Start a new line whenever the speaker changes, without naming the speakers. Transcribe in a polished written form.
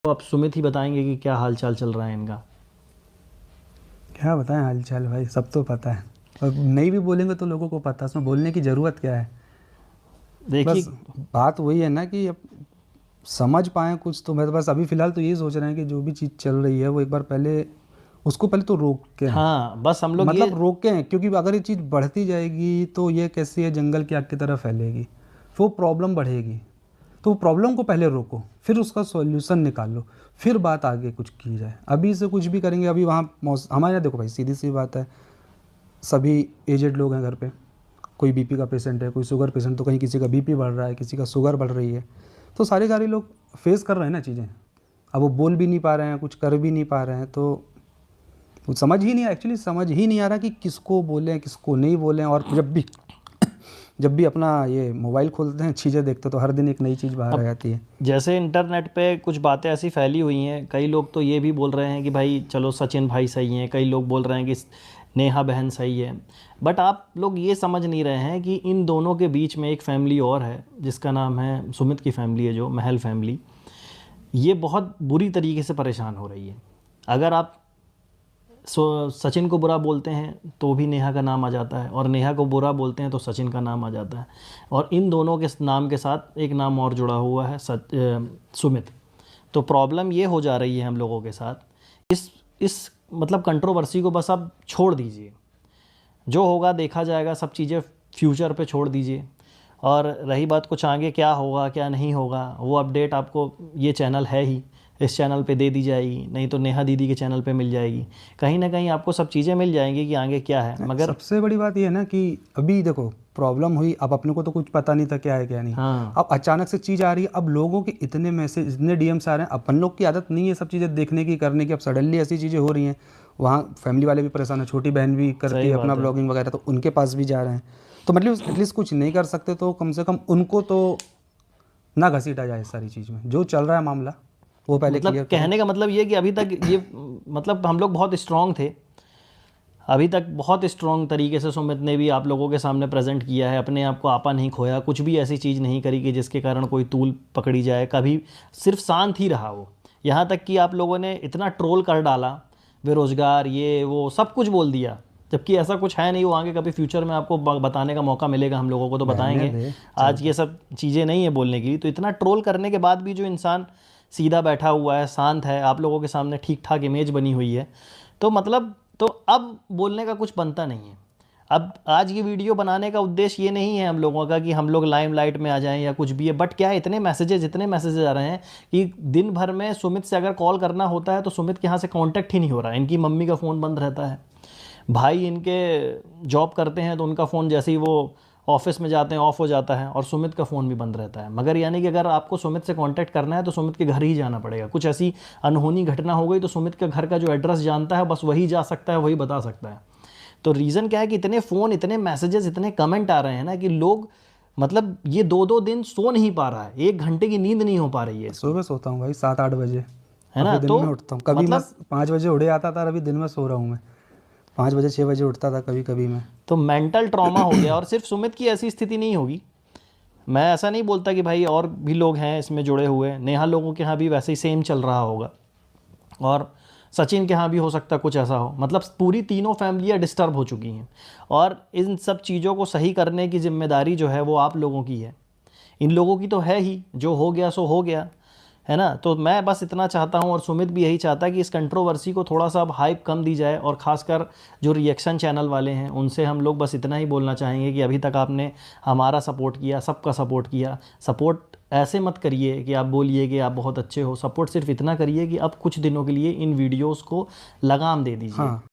तो आप सुमित ही बताएंगे कि क्या हाल चाल चल रहा है इनका।
क्या बताएं हाल चाल भाई, सब तो पता है। और नहीं भी बोलेंगे तो लोगों को पता है, उसमें बोलने की ज़रूरत क्या है।
देखिए।
बस बात वही है ना कि अब समझ पाएँ कुछ, तो मैं तो बस अभी फ़िलहाल तो यही सोच रहे हैं कि जो भी चीज़ चल रही है वो एक बार पहले उसको पहले तो रोकें।
हाँ, बस हम लोग ये।
मतलब रोकें, क्योंकि अगर ये चीज़ बढ़ती जाएगी तो ये कैसी है, जंगल की आग की तरह फैलेगी, फिर वो प्रॉब्लम बढ़ेगी। तो प्रॉब्लम को पहले रोको, फिर उसका सॉल्यूशन निकालो, फिर बात आगे कुछ की जाए। अभी से कुछ भी करेंगे, अभी वहाँ हमारे यहाँ देखो भाई, सीधी सी बात है, सभी एजेड लोग हैं घर पे। कोई बीपी का पेशेंट है, कोई शुगर पेशेंट, तो कहीं किसी का बीपी बढ़ रहा है, किसी का शुगर बढ़ रही है। तो सारे सारे लोग फेस कर रहे हैं ना चीज़ें। अब वो बोल भी नहीं पा रहे हैं, कुछ कर भी नहीं पा रहे हैं, तो वो समझ ही नहीं, एक्चुअली समझ ही नहीं आ रहा कि किसको बोलें किसको नहीं बोलें। और जब भी अपना ये मोबाइल खोलते हैं, चीज़ें देखते हैं, तो हर दिन एक नई चीज़ बाहर आ
अब
जाती है।
जैसे इंटरनेट पे कुछ बातें ऐसी फैली हुई हैं, कई लोग तो ये भी बोल रहे हैं कि भाई चलो सचिन भाई सही हैं, कई लोग बोल रहे हैं कि नेहा बहन सही है। बट आप लोग ये समझ नहीं रहे हैं कि इन दोनों के बीच में एक फैमिली और है जिसका नाम है सुमित की फैमिली है, जो महल फैमिली। ये बहुत बुरी तरीके से परेशान हो रही है। अगर आप सचिन को बुरा बोलते हैं तो भी नेहा का नाम आ जाता है, और नेहा को बुरा बोलते हैं तो सचिन का नाम आ जाता है। और इन दोनों के नाम के साथ एक नाम और जुड़ा हुआ है, सुमित। तो प्रॉब्लम ये हो जा रही है हम लोगों के साथ। इस मतलब कंट्रोवर्सी को बस आप छोड़ दीजिए, जो होगा देखा जाएगा, सब चीज़ें फ्यूचर पे छोड़ दीजिए। और रही बात कुछ आगे क्या होगा क्या नहीं होगा, वो अपडेट आपको ये चैनल है ही, इस चैनल पे दे दी जाएगी, नहीं तो नेहा दीदी के चैनल पे मिल जाएगी। कहीं ना कहीं आपको सब चीज़ें मिल जाएंगी कि आगे क्या है, मगर।
सबसे बड़ी बात ये है ना कि अभी देखो प्रॉब्लम हुई, अब अपने को तो कुछ पता नहीं था क्या है क्या नहीं।
हाँ,
अब अचानक से चीज़ आ रही है, अब लोगों के इतने मैसेज, इतने डीएम्स आ रहे हैं, अपन लोग की आदत नहीं है सब चीज़ें देखने की करने की, अब सडनली ऐसी चीज़ें हो रही हैं। वहाँ फैमिली वाले भी परेशान हैं, छोटी बहन भी करती
सही
है अपना
बात है।
ब्लॉगिंग वगैरह, तो उनके पास भी जा रहे हैं। तो मतलब एटलीस्ट कुछ नहीं कर सकते तो कम से कम उनको तो ना घसीटा जाए इस सारी चीज़ में। जो चल रहा है मामला वो पहले
मतलब
क्लियर करो।
कहने का मतलब ये कि अभी तक ये मतलब हम लोग बहुत स्ट्रांग थे। अभी तक बहुत स्ट्रॉन्ग तरीके से सुमित ने भी आप लोगों के सामने प्रेजेंट किया है, अपने आप को आपा नहीं खोया, कुछ भी ऐसी चीज़ नहीं करी कि जिसके कारण कोई तूल पकड़ी जाए। कभी सिर्फ शांत ही रहा वो। यहाँ तक कि आप लोगों ने इतना ट्रोल कर डाला, बेरोजगार ये वो सब कुछ बोल दिया, जबकि ऐसा कुछ है नहीं। वो आगे कभी फ्यूचर में आपको बताने का मौका मिलेगा, हम लोगों को तो
रहने
बताएंगे।
दे,
आज ये
चलता।
सब चीज़ें नहीं है बोलने की। तो इतना ट्रोल करने के बाद भी जो इंसान सीधा बैठा हुआ है, शांत है, आप लोगों के सामने ठीक ठाक इमेज बनी हुई है, तो मतलब तो अब बोलने का कुछ बनता नहीं है। अब आज ये वीडियो बनाने का उद्देश्य ये नहीं है हम लोगों का कि हम लोग लाइमलाइट में आ जाएं या कुछ भी है। बट क्या है, इतने मैसेजेस आ रहे हैं कि दिन भर में सुमित से अगर कॉल करना होता है तो सुमित के यहाँ से कांटेक्ट ही नहीं हो रहा है। इनकी मम्मी का फ़ोन बंद रहता है, भाई इनके जॉब करते हैं तो उनका फ़ोन जैसे ही वो ऑफिस में जाते हैं ऑफ हो जाता है, और सुमित का फ़ोन भी बंद रहता है। मगर यानी कि अगर आपको सुमित से कांटेक्ट करना है तो सुमित के घर ही जाना पड़ेगा। कुछ ऐसी अनहोनी घटना हो गई तो सुमित के घर का जो एड्रेस जानता है बस वही जा सकता है, वही बता सकता है। तो रीज़न क्या है कि इतने फ़ोन, इतने मैसेजेस, इतने कमेंट आ रहे हैं ना कि लोग मतलब ये 2-2 दिन सो नहीं पा रहा है, 1 घंटे की नींद नहीं हो पा रही है इसकी।
सुबह सोता हूँ भाई 7-8 बजे,
है
और
ना?
फिर दिन
तो
में उठता हूँ। कभी मैं
मतलब
5 बजे उड़े आता था, और अभी दिन में सो रहा हूँ मैं। 5 बजे 6 बजे उठता था कभी कभी मैं।
तो मेंटल ट्रॉमा हो गया। और सिर्फ सुमित की ऐसी स्थिति नहीं होगी, मैं ऐसा नहीं बोलता कि भाई और भी लोग हैं इसमें जुड़े हुए। नेहा लोगों के यहाँ भी वैसे ही सेम चल रहा होगा, और सचिन के यहाँ भी हो सकता है कुछ ऐसा हो। मतलब पूरी तीनों फैमिलियाँ डिस्टर्ब हो चुकी हैं, और इन सब चीज़ों को सही करने की जिम्मेदारी जो है वो आप लोगों की है। इन लोगों की तो है ही, जो हो गया सो हो गया, है ना? तो मैं बस इतना चाहता हूँ, और सुमित भी यही चाहता है कि इस कंट्रोवर्सी को थोड़ा सा अब हाइप कम दी जाए। और ख़ासकर जो रिएक्शन चैनल वाले हैं उनसे हम लोग बस इतना ही बोलना चाहेंगे कि अभी तक आपने हमारा सपोर्ट किया, सबका सपोर्ट किया। सपोर्ट ऐसे मत करिए कि आप बोलिए कि आप बहुत अच्छे हो। सपोर्ट सिर्फ इतना करिए कि अब कुछ दिनों के लिए इन वीडियोज़ को लगाम दे दीजिए।
हाँ।